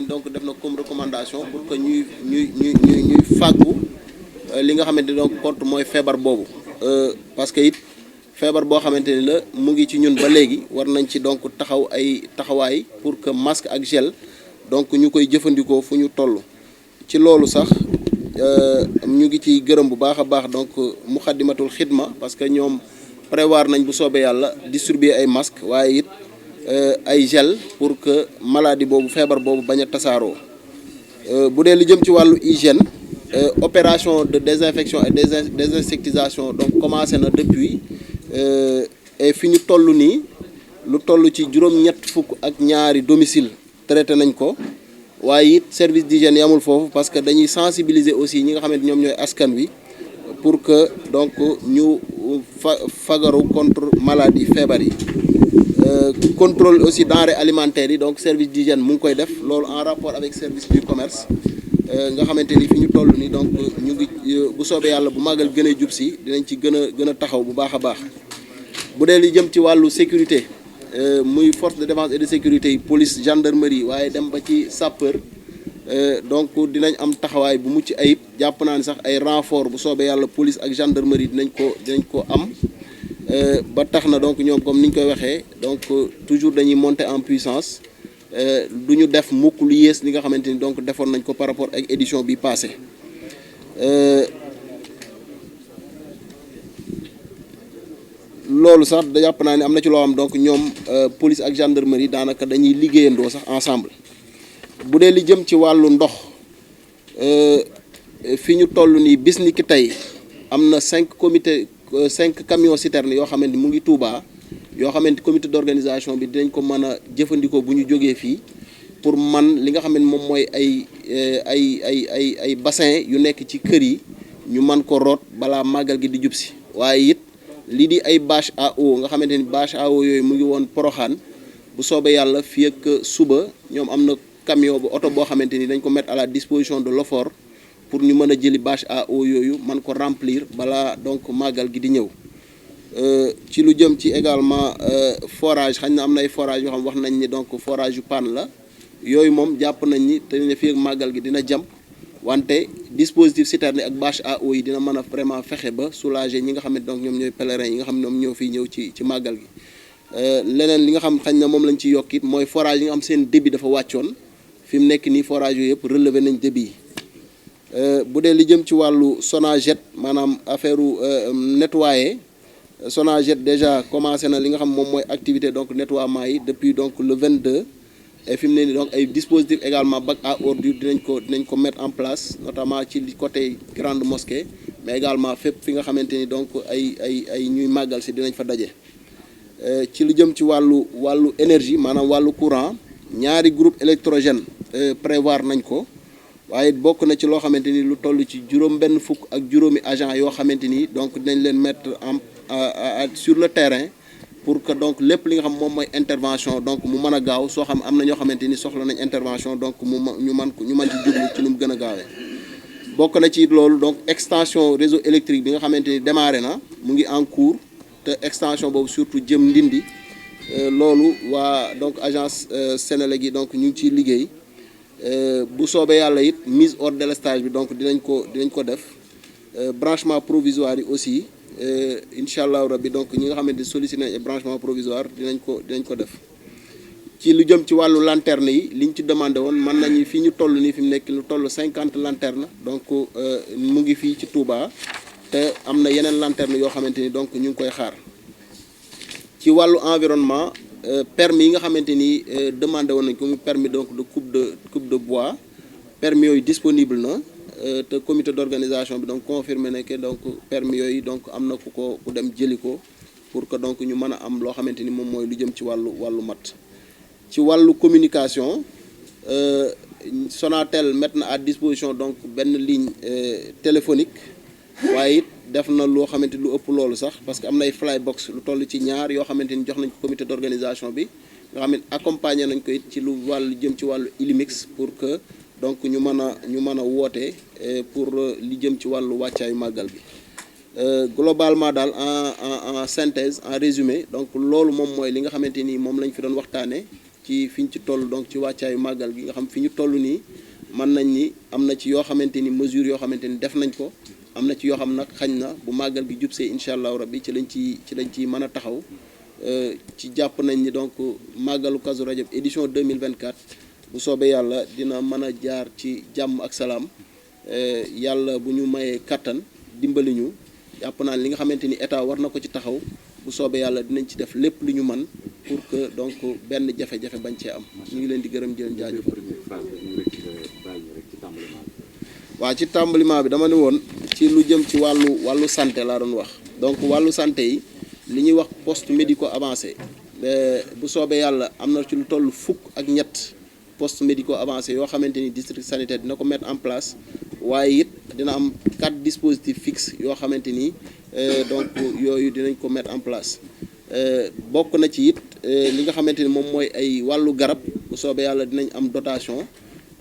donc def na comme recommandation pour que ñuy fàggu li nga xamante ni donc contre mooy feebar boobu parce que it feebar boo xamante ni la mu ngi ci ñun ba léegi war nañ ci donc taxaw ay taxawaay pour que masque ak gel donc ñu koy jëfandikoo fu ñu toll ci loolu sax ñu ngi ci gërëm bu baax a baax donc Muxaddamatul Xidma parce que ñoom prévoir nañ bu soobee yàlla distribuer ay masques waaye it ay gel pour que maladie boobu feebar boobu bañ a tasaaroo bu dee li jëm ci wàllu hygiène opération de désinfection et désinsectisation donc commencé na depuis et fi ñu toll nii lu toll ci juróom-ñett fukk ak ñaari domicile traité nañ ko waaye it service d'hygiène yamul foofu parce que dañuy sensibiliser aussi ñi nga xamante ñoom ñooy askan wi pour que donc ñu fagaru contre maladie feebar yi contrôle aussi denrées alimentaires yi donc service d'hygiène mu ngi koy def loolu en rapport avec service du commerce nga xamante ni fi ñu toll nii donc ñu ngi bu soobee yàlla bu màggal gën a jub si dinañ ci gën a taxaw bu baax a baax bu dee li jëm ci wàllu sécurité muy force de défense et de sécurité yi police gendarmerie waaye dem ba ci sapeur donc dinañ am taxawaay bu mucc ayib jàpp naa ni sax ay renfort bu soobee yàlla police ak gendarmerie dinañ ko am ba tax na donc ñoom comme ni ñu koy waxee donc toujours dañuy monter en puissance du ñu def mukk lu yées li nga xamante ni donc defoon nañ ko par rapport ak édition bi passé loolu sax da jàpp naa ne am na ci loo xam donc ñoom police ak gendarmerie daanaka dañuy liggéeyandoo sax ensemble bu dee li jëm ci wàllu ndox fi ñu toll nii bis ni ki tey am na 5 camions citernes yoo xamante ni mu ngi Touba yoo xamante comité d'organisation bi dinañ ko mën a jëfandikoo bu ñu jógee fii pour man li nga xam ne moom mooy ay bassin yu nekk ci kër yi ñu mën ko root balaa màggal gi di jub si waaye it lii di ay bâche à eau nga xamante ni bâche à eau yooyu mu ngi woon Poroxaan bu soobee yàlla fii ak suba ñoom am na camion bu oto boo xamante ni dañ ko mettre à la disposition de l'OFOR pour ñu mën a jëli bâche à eau yooyu man ko remplir balaa donc màggal gi di ñëw ci lu jëm ci également forage xañ na am na ay forage yoo xam wax nañ ni donc forage yu panne la yooyu moom jàpp nañ ni te ne fii ak màggal gi dina jàmp wante dispositif citerne ak bâche à eau yi dina mën a vraiment fexe ba soulager ñi nga xam ne donc ñoom ñooy pèlerins yi nga xam ne ñoom ñoo fiy ñëw ci màggal gi leneen li nga xam xañ na moom lañ ci yokkit mooy forage yi nga xam seen débit dafa wàccoon fi mu nekk nii forage yooyu yëpp relever nañ débit yi bu dee li jëm ci wàllu Sonaget maanaam affaire nettoyer Sonaget déjà commencé na li nga xam moom mooy activité donc nettoiement yi depuis donc le 22 et fi mu ne nii donc ay dispositifs également bac à ordures dinañ ko mettre en place notamment ci côté grande mosquée mais également fépp fi nga xamante ni donc ay ñuy màggal si dinañ fa daje ci lu jëm ci wàllu énergie maanaam wàllu courant ñaari groupe électrogène prévoir nañ ko waaye bokk na ci loo xamante ni lu toll ci juróom-benn fukk ak juróomi agent yoo xamante ni donc dinañ leen mettre sur le terrain pour que donc lépp li nga xam moom mooy intervention donc mu mën a gaaw soo xam am na ñoo xamante ni soxla nañ intervention donc ñu mën ci jublu ci nu mu gën a gaawee bokk na ci loolu donc extension réseau électrique bi nga xamante ni démarré na mu ngi en cours te extension boobu surtout jëm Ndindi loolu waa donc agence Sénélec yi donc ñu ngi ciy liggéey bu soobee yàlla it mise hors délestage bi donc dinañ ko def branchement provisoire yi aussi incha allahu rabbi donc ñi nga xamante ni sollicité nañ branchement provisoire dinañ ko def ci lu jëm ci wàllu lanterne yi liñ ci demandé woon mën nañu fii ñu toll nii fi mu nekk lu toll 50 lanterne donc mu ngi fii ci Touba te am na yeneen lanterne yoo xamante ni donc ñu ngi koy xaar ci wàllu environnement permis yi nga xamante ni demandé woon nañ ko mu permis donc de coupe de bois permis yooyu disponible na te comité d'organisation bi donc confirmé na que donc permis yooyu donc am na ku dem jëli ko pour que donc ñu mën a am loo xamante ni moom mooy lu jëm ci wàllu mat ci wàllu communication Sonatel mettre na à disposition donc benn ligne téléphonique waaye it def na loo xamante lu ëpp loolu sax parce que am nay flybox lu toll ci ñaar yoo xamante ni jox nañ ko comité d'organisation bi nga xam ne accompagner nañ ko it ci lu jëm ci wàllu Illimix pour que donc ñu mën a woote pour li jëm ci wàllu wàccaayu màggal bi globalement daal en synthèse en résumé donc loolu moom mooy li nga xamante ni moom lañ fi doon waxtaanee ci fi ñu ci toll donc ci wàccaayu màggal gi nga xam fi ñu toll nii mën nañ ni am na ci yoo xamante ni mesures yoo xamante ni def nañ ko am na ci yoo xam nag xañ na bu màggal gi jubsee incha allahu rabbi ci lañ ciy mën a taxaw ci jàpp nañ ni donc màggalu Kazu Rajab édition 2024 bu soobee yàlla dina mën a jaar ci jàmm ak salaam yàlla bu ñu mayee kattan dimbali ñu jàpp naa li nga xamante ni état war na ko ci taxaw bu soobee yàlla dinañ ci def lépp li ñu man pour que donc benn jafe-jafe bañ cee am ñu ngi leen di gërëm jëleen jaajëfal. waaw ci tàmbaliment bi dama ne woon ci lu jëm ci wàllu santé laa doon wax donc wàllu santé yi li ñuy wax poste médico avancé bu soobee yàlla am na ci lu toll fukk ak ñett poste médico avancé yoo xamante ni district sanitaire dina ko mettre en place waaye it dina am 4 dispositifs fixes yoo xamante ni donc yooyu dinañ ko mettre en place bokk na ci it li nga xamante ni moom mooy ay wàllu garab bu soobee yàlla dinañ am dotation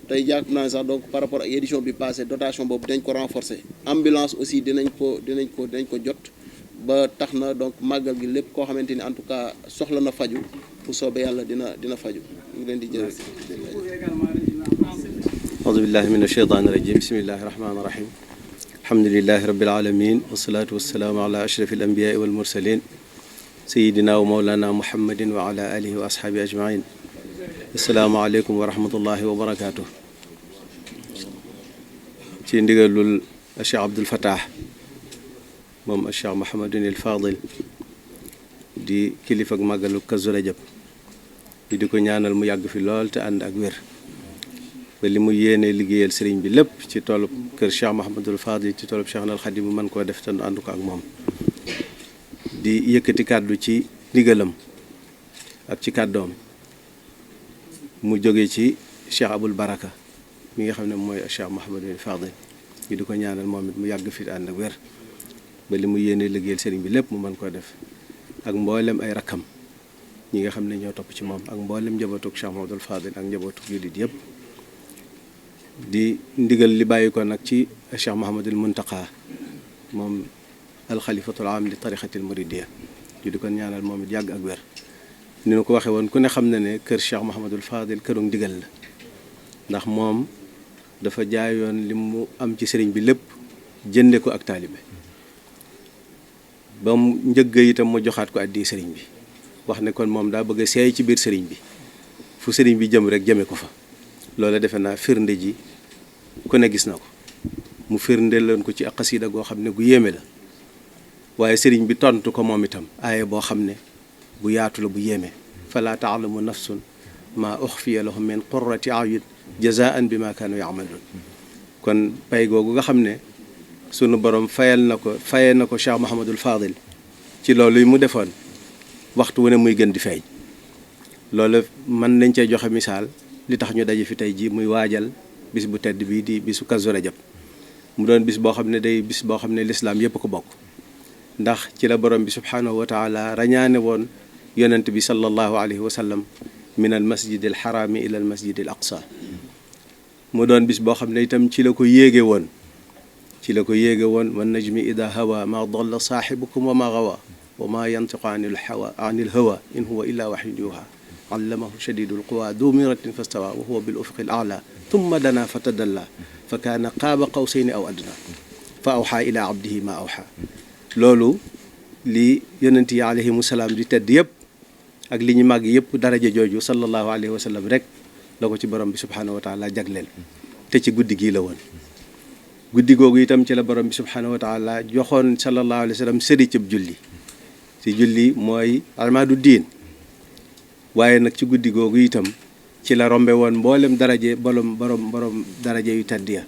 tey jàpp naa sax donc par rapport ak édition bi passé dotation boobu dinañ ko renforcer ambulance aussi dinañ ko jot ba tax na donc màggal gi lépp koo xamante ni en tout cas soxla na faju bu soobee yàlla dina faju ñu ngi leen di jërëjëf. auzu billahi min asheytaani rajim bismillahi rahmaani rahim alhamdulilahi rabbil alamin wasalaatu wasalaamu ala ashrafi al anbiyaai wal mursalin sayidina wa mawlana muhammadin wa ala alihi wa ashaabi ajmain asalaamaaleykum wa rahmatullahi wa barakaatu. ci ndigalul Cheikh Abdoul Fattah moom Cheikh Mouhamadunil Fadil di kilifa ak màggalu Kazu Rajab di ko ñaanal mu yàgg fi lool te ànd ak wér ba li mu yéene liggéeyal sëriñ bi lépp ci toolub kër Cheikh Mouhamadul Fadil ci toolub Cheikh al Xadim mu mën koo def te nu ànd ko ak moom di yëkkati kàddu ci ndigalam ak ci kàddoom mu jóge ci Cheikh Abul Baraka mi nga xam ne mooy Cheikh Mouhamadul Fadil ñu di ko ñaanal moom it mu yàgg fi ànd ak wér ba li mu yéene liggéeyal sëriñ bi lépp mu mën koo def ak mboolem ay rakkam ñi nga xam ne ñoo topp ci moom ak mboolem njabootuk Cheikh Mouhamadul Fadil ak njabootuk jullit yëpp di ndigal li bàyyi ko nag ci Cheikh Mouhamadul Muntaqa moom alxalifatul am li tarixatil muridiya ñu di ko ñaanal moom it yàgg ak wér ni nu ko waxee woon ku ne xam na ne kër Cheikh Mouhamadul Fadil këru ndigal la ndax moom dafa jaayoon li mu am ci sëriñ bi lépp jënde ko ak taalibe ba mu njëgg itam mu joxaat ko addi sëriñ bi wax ne kon moom daa bëgg a seey ci biir sëriñ bi fu sëriñ bi jëm rek jëme ko fa loola defe naa firnde ji ku ne gis na ko mu firnde leen ko ci ak xasida goo xam ne gu yéeme la waaye sëriñ bi tontu ko moom itam aaye boo xam ne bu yaatu la bu yéeme fala taalamu nafsun maa uxfiya lahum min qurrati ayun jazaan bi ma kaanu yaamaluun kon pay googu nga xam ne sunu borom fayee na ko Cheikh Mouhamadul Fadil ci loolu mu defoon waxtu wu ne muy gën di feeñ loolu mën nañ cee joxe misaal li tax ñu daje fi tey ji muy waajal bis bu tedd bii di bisu Kazu Rajab mu doon bis boo xam ne day bis boo xam ne lislaam yépp ko bokk ndax ci la borom bi subhaanahu wa taala rañaane woon yonent bi sallallahu alayhi wa sallam min al masjid al xaraami ila al masjid al aqsa mu doon bis boo xam ne itam ci la ko yéege woon wan najmi ida hawa ma dalla saaxibukum wa ma gawa wa ma yantiqu anil hawa in huwa illa waxyun yuha allamahu shadidul quwa du miratin fastawa wa huwa bil ufuqi al a'la thumma dana fatadalla fa kaana qaaba qawsayni aw adna fa awxa ila abdihi ma awxa loolu li yonent yi alayhimu salaam di tedd yëpp ak li ñu màgg yëpp daraja jooju sallallahu alayhi wa sallam rek la ko ci borom bi subhaanahu wa taala jagleel te ci guddi gii la woon guddi googu itam ci la borom bi subhaanahu wa taala joxoon sallallahu alayhi wa sallam sëri cëb julli ci julli mooy almaadu diin waaye nag ci guddi googu itam ci la rombe woon mboolem daraje borom daraje yu tedd ya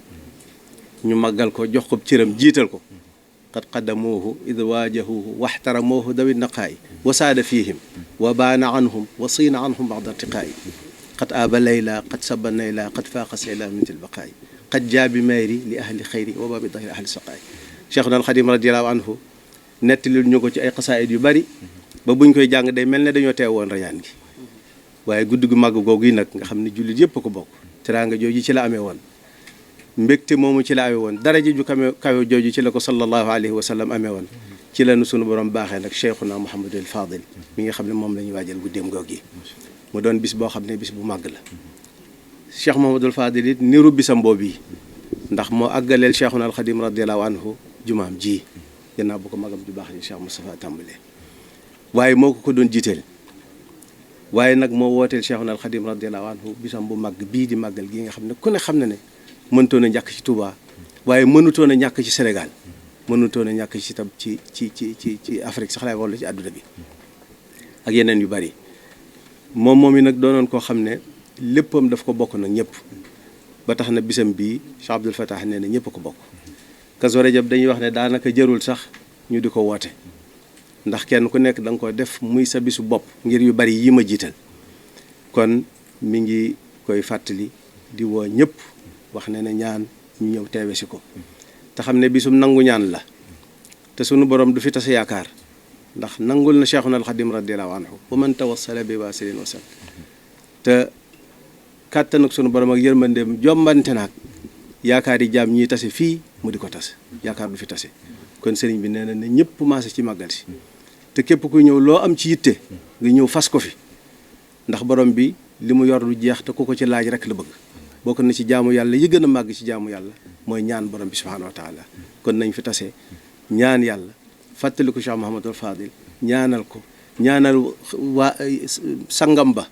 ñu màggal ko jox ko cëram jiital ko qad qaddamuuhu id waajahuuhu waxtaramuuhu dawi naqaay wa saada fihim wa baana anhum wa siina anhum baxda irtiqaay qad aaba layla qad saba nayla qad faaqa sayla min tilbaqaay qad jaabi mayri li ahli xayri wa baabi dahri ahli saqaay Cheikhuna al Xadim radiallahu anhu nettalil ñu ko ci ay xasaayid yu bari ba buñ koy jàng day mel ne dañoo teew woon rayaan gi waaye guddi gu màgg googu yi nag nga xam ne jullit yëpp ko bokk teraanga jooju ci la amee woon mbégte moomu ci la amee woon daraja ju kawe jooju ci la ko sallallahu alayhi wa sallam amee woon ci la nu sunu borom baaxee nag Cheikhuna Mouhamadul Fadil mi nga xam ne moom la ñuy waajal guddeem googu yi mu doon bis boo xam ne bis bu màgg la. Cheikh Mouhamadul Fadil it niru bisam boobu yi ndax moo àggaleel Cheikhuna al Xadim radiyallahu anhu jumaam ji gannaaw bu ko magam ju baax ni Cheikh Moustapha tàmbalee waaye moo ko doon jiiteel waaye nag moo wooteel Cheikhuna al Xadim radiyallahu anhu bisam bu màgg bii di màggal gi nga xam ne ku ne xam na ne mënutoon a ñàkk ci Touba waaye mënutoon a ñàkk ci Sénégal mënutoon a ñàkk ci tam ci Afrique sax laay wala ci àdduna bi ak yeneen yu bari moom yi nag doonoon koo xam ne léppam daf ko bokk nag ñëpp ba tax na bisam bii Cheikh Abdoul Fattah nee na ñëpp ko bokk. Kazu Rajab dañuy wax ne daanaka jërul sax ñu di ko woote ndax kenn ku nekk da nga ko def muy sa bisu bopp ngir yu bari yi ma jiital kon mi ngi koy fàttali di woo ñëpp wax ne ne ñaan ñu ñëw teewe si ko te xam ne bisum nangu ñaan la te sunu borom du fi tase yaakaar ndax nangul na Cheikhuna al Xadim radiyallahu anhu wa man tawassala bi waasilin wasal te kàttan ak sunu borom ak yërmandeem jombante naag yaakaar yi jaam ñiy tase fii mu di ko tase yaakaar du fi tase kon sëriñ bi nee na ne ñëpp maase ci màggal si te képp kuy ñëw loo am ci yitte nga ñëw fas ko fi ndax borom bi li mu yor lu jeex te ku ko ci laaj rek la bëgg bokk na ci jaamu yàlla yi gën a màgg ci jaamu yàlla mooy ñaan borom bi subhaanahu wa taala kon nañ fi tase ñaan yàlla fàttali ko Cheikh Mouhamadul Fadil ñaanal ko ñaanal waa sangam ba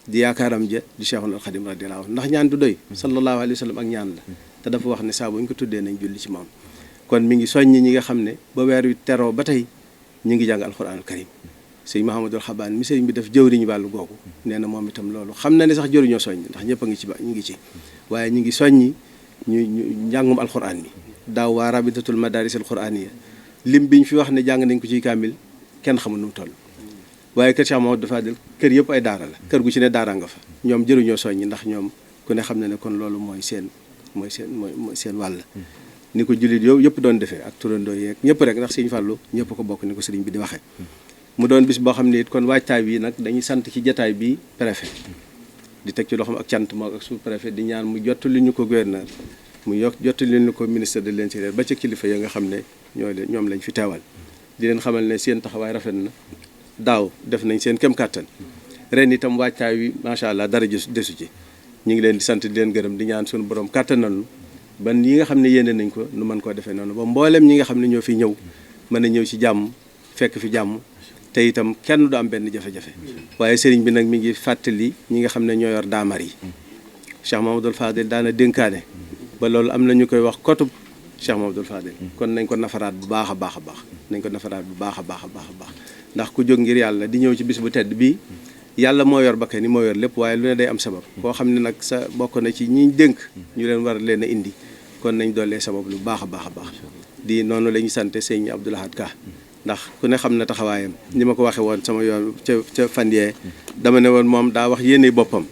di yaakaaram ja di Cheikhul Khadim radiyallahu anhu ndax ñaan du doy sallallahu alayhi wa sallam ak ñaan la te dafa wax ne saa bu ñu ko tuddee nañ julli ci moom kon mi ngi soññi ñi nga xam ne ba weer wi teroo ba tey ñi ngi jàng alquranul karim sëñ Mahamadul Xabaan mi sëriñ bi def jëwriñ wàllu googu nee na moom itam loolu xam na ne sax jëruñoo soññ ndax ñëpp a ngi ci ñu ngi ci waaye ñi ngi soññi ñu njàngum alquran mi daaw waa rabitatul madaris alquraniya lim biñ fi wax ne jàng nañ ko ci kaamil kenn xamul nu mu toll waaye kër Cheikh Mamadou Fadil kër yëpp ay daara la kër gu ci ne daara nga fa ñoom jëruñoo soññi ndax ñoom ku ne xam na ne kon loolu mooy seen wàll ni ko jullit yow yëpp doon defee ak turandoo yeeg ñëpp rek ndax sëñ Fàllu ñëpp ko bokk ni ko sëriñ bi di waxee mu doon bis boo xam ne it kon waajtaay bi nag dañuy sant ci jataay bi préfet di teg ci loxoom ak cant moo ak sous préfet di ñaan mu jottali ñu ko gouverneur mu jottali ñu ko ministre de l'intérieur ba ca kilifa ya nga xam ne ñoom lañ fi teewal di leen xamal ne seen taxawaay rafet na daaw def nañ seen kem kàttan ren itam waajtaay wi macha allah dara desu ci ñu ngi leen di sant di leen gërëm di ñaan suñu borom kàttanal ban yi nga xam ne yéene nañ ko nu mën koo defee noonu ba mboolem ñi nga xam ne ñoo fi ñëw mën a ñëw ci jàmm fekk fi jàmm te itam kenn du am benn jafe-jafe waaye sëriñ bi nag mi ngi fàttali ñi nga xam ne ñoo yor daamar yi Cheikh Mamadou Fadil daana dénkaane ba loolu am na ñu koy wax kotub Cheikh Mamadou Fadil kon nañ ko nafaraat bu baax a baax a baax nañ ko nafaraat bu baax a baax a baax a baax ndax ku jóg ngir yàlla di ñëw ci bis bu tedd bii yàlla moo yor bakkan ni moo yor lépp waaye lu ne day am sabab koo xam ne nag sa bokk na ci ñi dénk ñu leen war leen a indi kon nañ doolee sabab lu baax a baax a baax di noonu la ñu sante sëñ Abdou Lahad Ka ndax ku ne xam na taxawaayam ni ma ko waxee woon sama yoon ca fan yee dama ne woon moom daa wax yéene boppam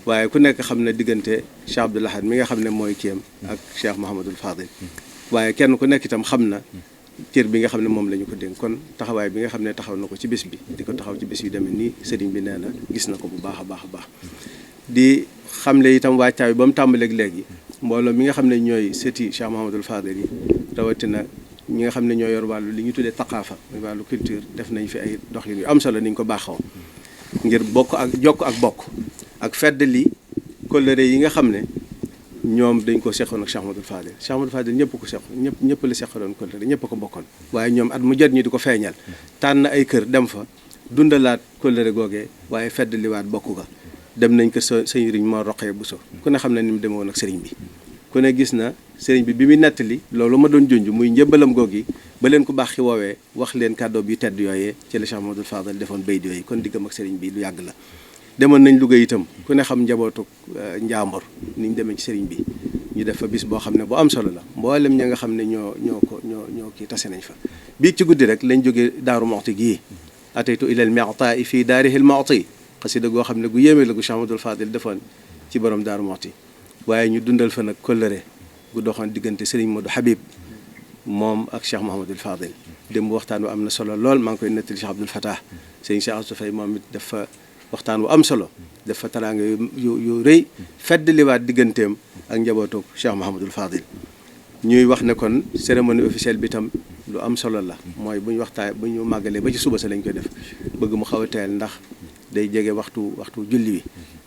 waaye ku nekk xam ne diggante Cheikh Abdou Lahad mi nga xam ne mooy kiyam ak Cheikh Mouhamadul Fadil waaye kenn ku nekk itam xam na cër bi nga xam ne moom la ñu ko dénk kon taxawaay bi nga xam ne taxaw na ko ci bis bi di ko taxaw ci bis yu demee nii sëriñ bi nee na gis na ko bu baax a baax a baax di xamle itam waajtaay ba mu tàmbaleeg léegi mbooloo mi nga xam ne ñooy sëti Cheikh Mouhamadul Fadil yi rawatina ñi nga xam ne ñoo yor wàllu li ñu tuddee taqaafa muy wàllu culture def nañ fi ay doxalin yu am solo ni ñu ko baaxoo ngir bokk ak jokk ak bokk ak fedd li kóllëre yi nga xam ne ñoom dañ ko seqoon ak Cheikh Mouhamadul Fadil Cheikh Mouhamadul Fadil ñëpp ko seq ñëpp la seqaloon kóllëre ñëpp ko bokkoon waaye ñoom at mu jot ñi di ko feeñal tànn ay kër dem fa dundalaat kóllëre googee waaye fedd liwaat bokk ga dem nañ kër sëriñ moo roqee Buso ku ne xam ne ni mu demee woon ak sëriñ bi ku ne gis na sëriñ bi muy nettali loolu ma doon junj muy njëbbalam googi ba leen ku baax ki woowee wax leen kàddoo yu tedd yooyee ci la Cheikh Mouhamadul Fadil defoon bayt yooyu kon diggam ak sëriñ bi lu yàgg la demoon nañ Louga itam ku ne xam njabootu Njaambur ni ñu demee ci sëriñ bi ñu def fa bis boo xam ne bu am solo la mboolem ña nga xam ne ñoo kii tase nañ fa bii ci guddi rek lañ jógee Daaru Muxti gii ataytu ilal mi'ta'i fii daarihil mu'ti xasida goo xam ne gu yéeme la gu Cheikh Mouhamadul Fadil defoon ci borom Daaru Muxti waaye ñu dundal fa nag kóllëre gu doxoon diggante sëriñ Modou Habib moom ak Cheikh Mouhamadul Fadil démb waxtaan wu am na solo lool maa ngi koy nettali Cheikh Abdoul Fatah sëriñ Cheikh Astou Faye moom it dafa waxtaan wu am solo dafa taraanga yu rëy feddliwaat digganteem ak njabootu Cheikh Mouhamadul Fadil ñuy wax ne kon cérémonie officielle bi tam lu am solo la mooy bu ñu màggalee ba ci suba sa lañ koy def bëgg mu xaw a teel ndax day jege waxtu julli wi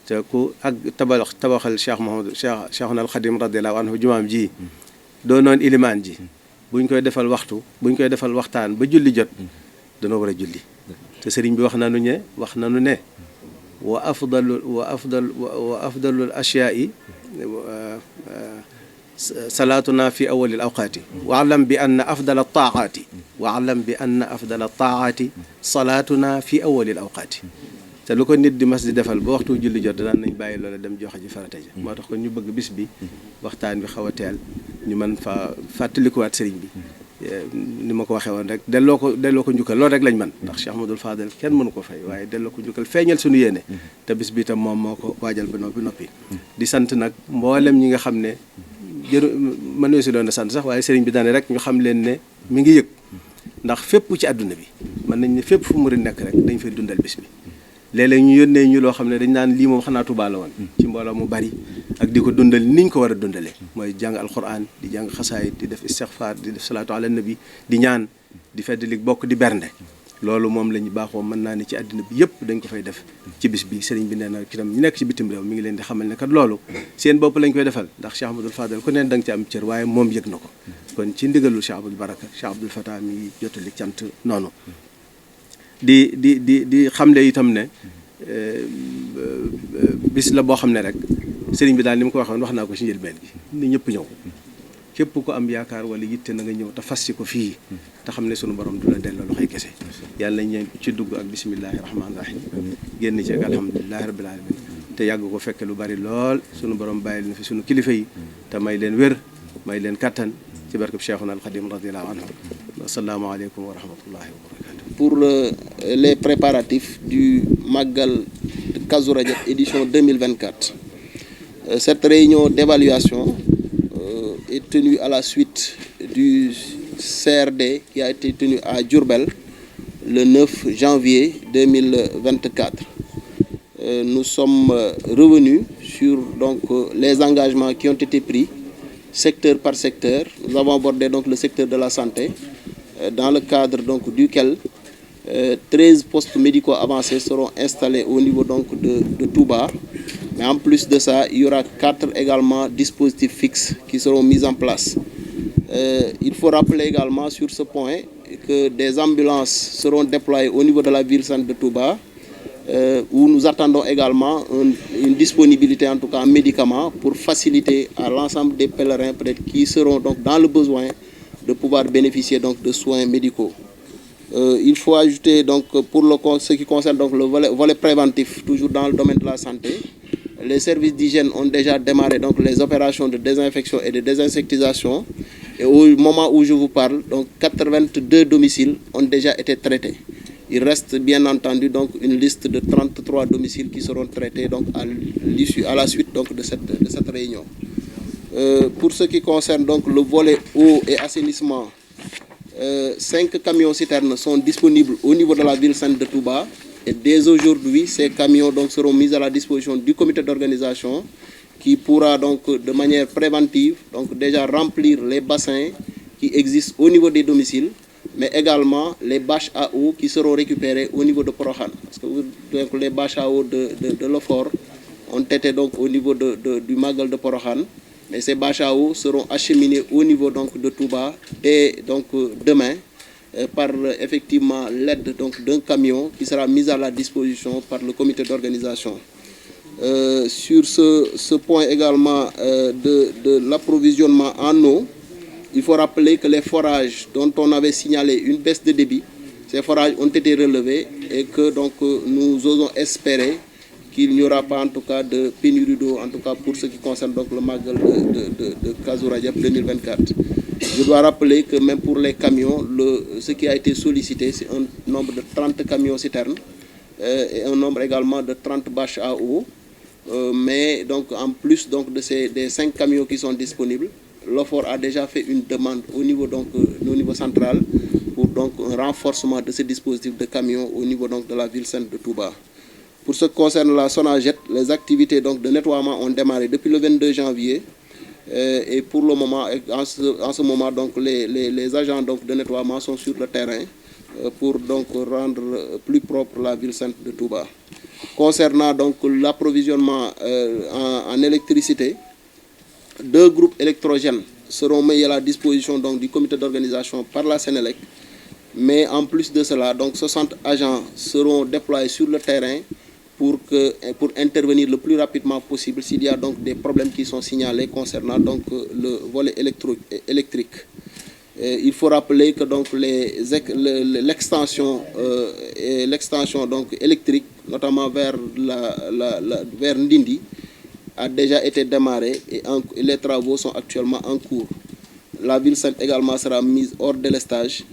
te ku ak tabaxal Cheikhuna al Khadim radiyallahu anhu jumaam ji doonoon ilimaan ji buñ koy defal waxtaan ba julli jot danoo war a julli te sëriñ bi wax nanu ne wa afdalul ashyaa'i salaatuna fi awalil awqaati wa alam bi anna afdala taaati salaatuna fi awalil awqaati te lu ko nit di mas di defal ba waxtu julli jot daan nañ bàyyi loola dem joxe ji farata ja moo tax kon ñu bëgg bis bi waxtaan bi xaw a teel ñu mën fa fàttalikuwaat sëriñ bi ni ma ko waxee woon rek delloo ko njukkal loolu rek lañ man ndax Cheikh Ahmadul Fadel kenn mënu ko fay waaye delloo ko njukkal feeñal suñu yéene te bis bi itam moom moo ko waajal ba noppi di sant nag mboolem ñi nga xam ne mënoo si doon sant sax waaye sëriñ bi daane rek ñu xam leen ne mi ngi yëg ndax fépp ci àdduna bi mën nañ ne fépp fu murid nekk rek dañ fay dundal bis bi léeg-léeg ñu yónnee ñu loo xam ne dañ naan lii moom xanaa Tuubaa la woon ci mbooloo mu bari ak di ko dundal niñ ko war a dundalee mooy jàng alquran di jàng xasaayid di def istixfaar di def salaatu ala nabi di ñaan di feddali bokk di bernde loolu moom la ñu baaxoo mën naa ne ci àddina bi yëpp dañ ko fay def ci bis bi sëriñ bi nee na itam ñu nekk ci bitim réew mi ngi leen di xamal ne kat loolu seen bopp lañ koy defal ndax Cheikh Ahmadul Fadel ku neen da nga ci am cër waaye moom yëg na ko kon ci ndigalul Cheikh Abdul Baraka Cheikh Abdul Fatah mi ngi jottali cant noonu di xamle itam ne bis la boo xam ne rek sëriñ bi daal ni ma ko waxoon wax naa ko ci njëlbeen gi ni ñëpp ñëw képp ko am yaakaar wala yitte na nga ñëw te fas ci ko fii te xam ne sunu borom du la delloo loxoy kese yàlla nañ ci dugg ak bisimillahi rahmaani rahim génn ci ak alhamdulilahi rabbil alamin te yàgg ko fekke lu bari lool sunu borom bàyyil na fi sunu kilifa yi te may leen wér may leen kattan ci barkeb Cheikhuna al Khadim radiyallahu anhu asalaamaaleykum wa rahmatullahi wa barakatuh. Pour les préparatifs du Magal de Kazu Rajab édition 2024. Cette réunion d'évaluation est tenue à la suite du CRD qui a été tenu à Diourbel le 9 janvier 2024. Nous sommes revenus sur les engagements qui ont été pris secteur par secteur. Nous avons abordé le secteur de la santé dans le cadre duquel 13 postes médicaux avancés seront installés au niveau de Touba. Mais en plus de ça, il y aura 4 également dispositifs fixes qui seront mis en place. Il faut rappeler également sur ce point que des ambulances seront déployées au niveau de la ville sainte de Touba, où nous attendons également une disponibilité, en tout cas en médicaments, pour faciliter à l'ensemble des pèlerins peut-être qui seront dans le besoin de pouvoir bénéficier de soins médicaux. Il faut ajouter pour ce qui concerne le volet préventif, toujours dans le domaine de la santé, les services d'hygiène ont déjà démarré les opérations de désinfection et de désinsectisation. Et au moment où je vous parle, 82 domiciles ont déjà été traités. Il reste bien entendu une liste de 33 domiciles qui seront traités à la suite de cette réunion. Pour ce qui concerne le volet eau et assainissement, 5 camions citernes sont disponibles au niveau de la ville sainte de Touba. Et dès aujourd'hui, ces camions seront mis à la disposition du comité d'organisation qui pourra de manière préventive déjà remplir les bassins qui existent au niveau des domiciles, mais également les bâches à eau qui seront récupérées au niveau de Porokhane. Parce que les bâches à eau de l'Ofor ont été au niveau du Magal de Porokhane, mais ces bâches à eau seront acheminées au niveau de Touba et demain par effectivement l'aide d'un camion qui sera mis à la disposition par le comité d'organisation. Sur ce point également de l'approvisionnement en eau, il faut rappeler que les forages dont on avait signalé une baisse de débit, ces forages ont été relevés et que nous osons espérer qu'il n'y aura pas en tout cas de pénurie d'eau, en tout cas pour ce qui concerne le Magal de Kazu Rajab 2024. Je dois rappeler que même pour les camions, ce qui a été sollicité, c'est un nombre de 30 camions citernes et un nombre également de 30 bâches à eau. Mais en plus des 5 camions qui sont disponibles, l'OFOR a déjà fait une demande au niveau central pour un renforcement de ce dispositif de camions au niveau de la ville sainte de Touba. Pour ce qui concerne la Sonaget, les activités de nettoiement ont démarré depuis le 22 janvier. Et pour le moment, en ce moment, les agents de nettoiement sont sur le terrain pour rendre plus propre la ville sainte de Touba. Concernant donc l'approvisionnement en électricité, 2 groupes électrogènes seront mis à la disposition donc du comité d'organisation par la Sénélec. Mais en plus de cela, donc 60 agents seront déployés sur le terrain pour intervenir le plus rapidement possible s'il y a donc des problèmes qui sont signalés concernant donc le volet électrique. Il faut rappeler que donc l'extension donc électrique, notamment vers vers Ndindi, a déjà été démarrée et les travaux sont actuellement en cours. La ville sainte également sera mise hors délestage,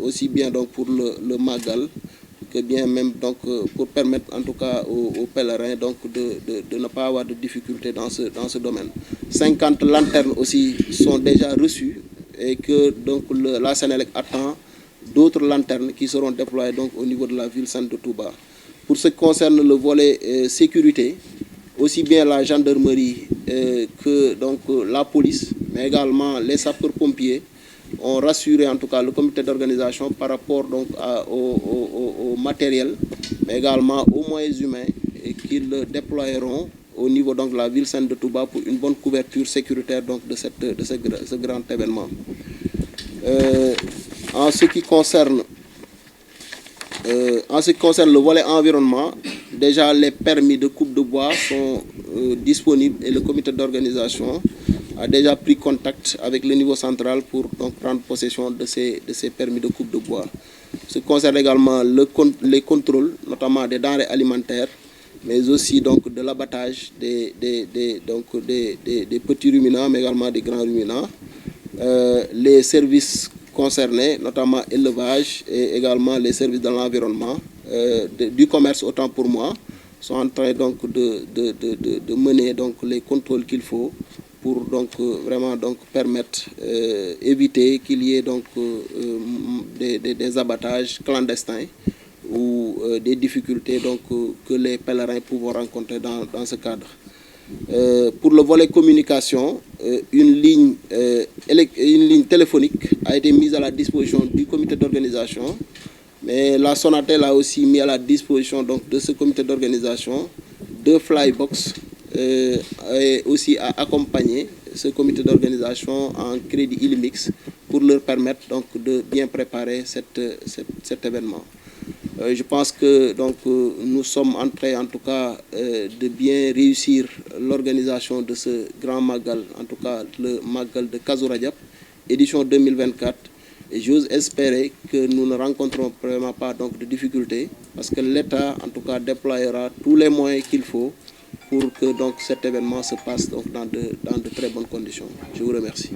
aussi bien donc pour le Magal que bien même donc pour permettre en tout cas aux pèlerins donc de ne pas avoir de difficultés dans ce domaine. 50 lanternes aussi sont déjà reçues et que donc la Sénélec attend d'autres lanternes qui seront déployées donc au niveau de la ville sainte de Touba. Pour ce qui concerne le volet sécurité, aussi bien la gendarmerie que donc la police, mais également les sapeurs-pompiers ont rassuré en tout cas le comité d'organisation par rapport donc au matériel, mais également aux moyens humains qu'ils déploieront au niveau donc de la ville sainte de Touba pour une bonne couverture sécuritaire donc de ce grand événement. En ce qui concerne le volet environnement, déjà les permis de coupe de bois sont disponibles et le comité d'organisation a déjà pris contact avec le niveau central pour donc prendre possession de ces permis de coupe de bois. Ce qui concerne également les contrôles, notamment des denrées alimentaires, mais aussi donc de l'abattage des petits ruminants, mais également des grands ruminants. Les services concernés, notamment élevage et également les services de l'environnement, du commerce autant pour moi, sont en train donc de mener donc les contrôles qu'il faut pour donc vraiment donc permettre éviter qu'il y ait donc des abattages clandestins ou des difficultés donc que les pèlerins pourront rencontrer dans ce cadre. Pour le volet communication, une ligne téléphonique a été mise à la disposition du comité d'organisation, mais la Sonatel a aussi mis à la disposition donc, de ce comité d'organisation 2 flybox et aussi à accompagner ce comité d'organisation en crédit Illimix pour leur permettre donc, de bien préparer cet événement. Je pense que donc, nous sommes en train, en tout cas, de bien réussir l'organisation de ce grand Magal, en tout cas le Magal de Kazu Rajab, édition 2024. Et j'ose espérer que nous ne rencontrons vraiment pas donc, de difficultés, parce que l'État, en tout cas, déploiera tous les moyens qu'il faut pour que donc, cet événement se passe donc, dans de très bonnes conditions. Je vous remercie.